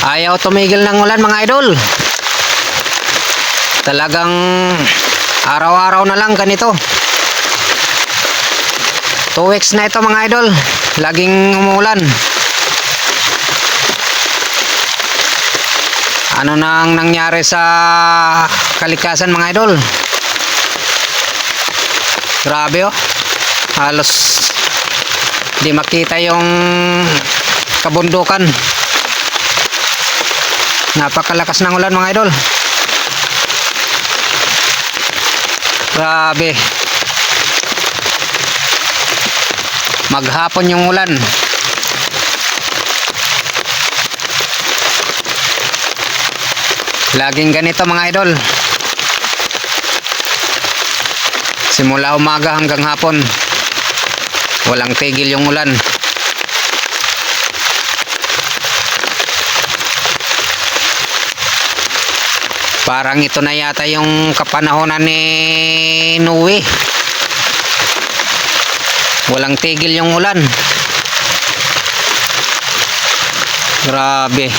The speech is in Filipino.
Ayaw tumigil ng ulan mga idol. Talagang araw-araw na lang ganito. 2 weeks na ito mga idol. Laging umuulan. Ano nang nangyari sa kalikasan mga idol? Grabe oh. Halos di makita yung kabundukan. Napakalakas ng ulan mga idol. Grabe. Maghapon yung ulan. Laging ganito mga idol. Simula umaga hanggang hapon. Walang tigil yung ulan. Parang ito na yata yung kapanahonan ni Noe. Walang tigil yung ulan. Grabe.